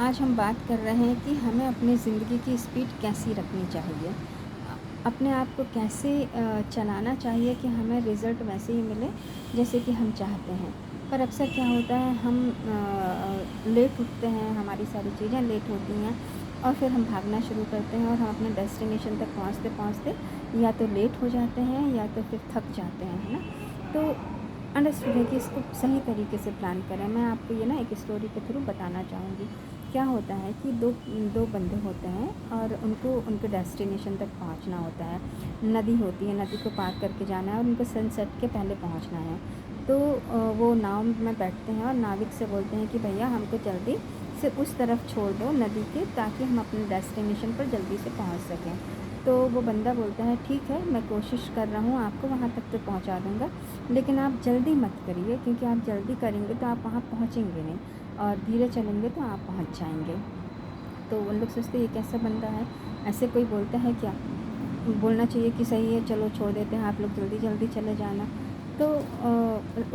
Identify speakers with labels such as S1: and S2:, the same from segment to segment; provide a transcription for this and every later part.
S1: आज हम बात कर रहे हैं कि हमें अपनी ज़िंदगी की स्पीड कैसी रखनी चाहिए। अपने आप को कैसे चलाना चाहिए कि हमें रिज़ल्ट वैसे ही मिले जैसे कि हम चाहते हैं। पर अक्सर क्या होता है, हम लेट उठते हैं, हमारी सारी चीज़ें लेट होती हैं और फिर हम भागना शुरू करते हैं और हम अपने डेस्टिनेशन तक पहुँचते-पहुँचते या तो लेट हो जाते हैं या तो फिर थक जाते हैं, है ना? तो अंडरस्टूड है कि इसको सही तरीके से प्लान करें। मैं आपको ये ना एक स्टोरी के थ्रू बताना चाहूँगी। क्या होता है कि दो बंदे होते हैं और उनको उनके डेस्टिनेशन तक पहुंचना होता है। नदी होती है, नदी को पार करके जाना है और उनको सनसेट के पहले पहुंचना है। तो वो नाव में बैठते हैं और नाविक से बोलते हैं कि भैया हमको जल्दी से उस तरफ छोड़ दो नदी के, ताकि हम अपने डेस्टिनेशन पर जल्दी से पहुंच सकें। तो वो बंदा बोलता है ठीक है, मैं कोशिश कर रहा हूँ आपको वहाँ तक तो पहुँचा दूँगा, लेकिन आप जल्दी मत करिए, क्योंकि आप जल्दी करेंगे तो आप वहाँ पहुँचेंगे नहीं और धीरे चलेंगे तो आप पहुँच जाएंगे। तो उन लोग सोचते ये कैसा बंदा है, ऐसे कोई बोलता है क्या? बोलना चाहिए कि सही है, चलो छोड़ देते हैं, आप लोग जल्दी जल्दी चले जाना। तो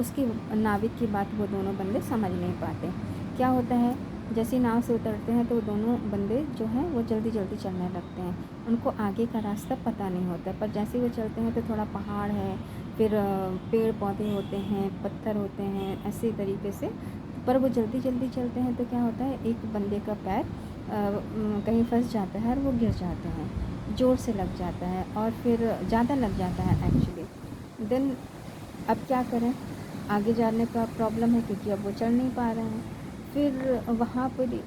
S1: उसकी नाविक की बात वो दोनों बंदे समझ नहीं पाते। क्या होता है, जैसे ही नाव से उतरते हैं तो वो दोनों बंदे जो हैं वो जल्दी जल्दी चलने लगते हैं। उनको आगे का रास्ता पता नहीं होता, पर जैसे ही वो चलते हैं तो थोड़ा पहाड़ है, फिर पेड़ पौधे होते हैं, पत्थर होते हैं, ऐसे तरीके से। पर वो जल्दी जल्दी चलते हैं तो क्या होता है, एक बंदे का पैर कहीं फंस जाता है और वो गिर जाते हैं, ज़ोर से लग जाता है और फिर ज़्यादा लग जाता है एक्चुअली। देन अब क्या करें, आगे जाने का प्रॉब्लम है क्योंकि अब वो चल नहीं पा रहे हैं। फिर वहाँ पर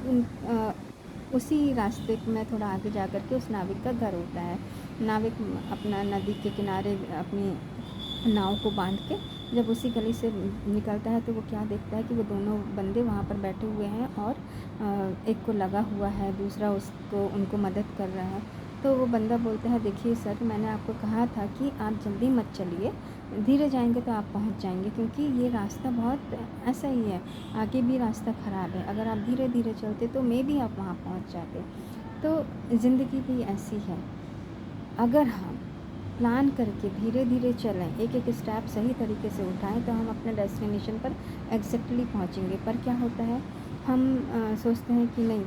S1: उसी रास्ते में थोड़ा आगे जा कर के उस नाविक का घर होता है। नाविक अपना नदी के किनारे अपनी नाव को बांध के जब उसी गली से निकलता है तो वो क्या देखता है कि वो दोनों बंदे वहाँ पर बैठे हुए हैं और एक को लगा हुआ है, दूसरा उसको उनको मदद कर रहा है। तो वो बंदा बोलता है देखिए सर, मैंने आपको कहा था कि आप जल्दी मत चलिए, धीरे जाएंगे तो आप पहुंच जाएंगे, क्योंकि ये रास्ता बहुत ऐसा ही है, आगे भी रास्ता ख़राब है, अगर आप धीरे धीरे चलते तो मे भी आप वहाँ पहुंच जाते। तो ज़िंदगी भी ऐसी है, अगर हम प्लान करके धीरे धीरे चलें, एक एक स्टेप सही तरीके से उठाएं तो हम अपने डेस्टिनेशन पर एग्जैक्टली पहुंचेंगे। पर क्या होता है, हम सोचते हैं कि नहीं,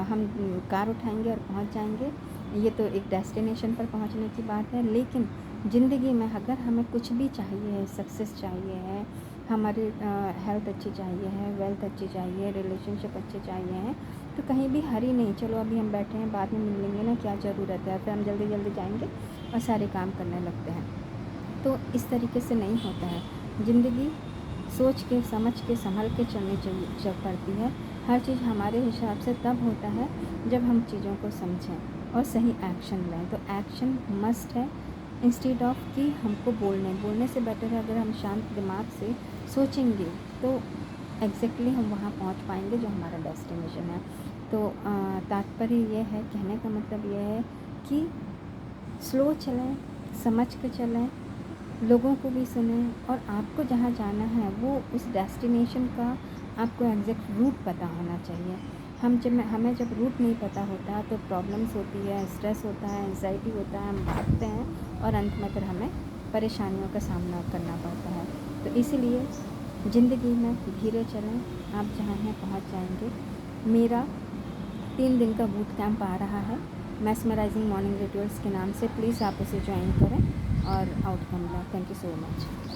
S1: हम कार उठाएंगे और पहुंच जाएंगे, ये तो एक डेस्टिनेशन पर पहुंचने की बात है। लेकिन ज़िंदगी में अगर हमें कुछ भी चाहिए है, सक्सेस चाहिए है, हमारी हेल्थ अच्छी चाहिए है, वेल्थ अच्छी चाहिए, रिलेशनशिप अच्छे चाहिए हैं, तो कहीं भी हरी नहीं, चलो अभी हम बैठे हैं, बाद में मिल लेंगे ना, क्या ज़रूरत है, फिर हम जल्दी जल्दी जाएंगे और सारे काम करने लगते हैं। तो इस तरीके से नहीं होता है। ज़िंदगी सोच के समझ के संभल के चलनी चाहिए पड़ती है। हर चीज़ हमारे हिसाब से तब होता है जब हम चीज़ों को समझें और सही एक्शन लें। तो एक्शन मस्ट है, इंस्टेड ऑफ कि हमको बोलने से बेटर है अगर हम शांत दिमाग से सोचेंगे तो एग्जैक्टली हम वहाँ पहुँच पाएंगे जो हमारा डेस्टिनेशन है। तो तात्पर्य ये है, कहने का मतलब ये है कि स्लो चलें, समझ के चलें, लोगों को भी सुनें और आपको जहाँ जाना है वो उस डेस्टिनेशन का आपको एग्जैक्ट रूट पता होना चाहिए। हमें जब रूट नहीं पता होता तो प्रॉब्लम्स होती है, स्ट्रेस होता है, एंजाइटी होता है, हम भागते हैं और अंत में फिर हमें परेशानियों का सामना करना पड़ता है। तो इसीलिए ज़िंदगी में धीरे चलें, आप जहाँ हैं पहुँच जाएंगे। मेरा 3 दिन का बूट कैंप आ रहा है, मैस्मराइजिंग मॉर्निंग रिचुअल्स के नाम से। प्लीज़ आप उसे ज्वाइन करें और आउटकम लें। Thank you so much.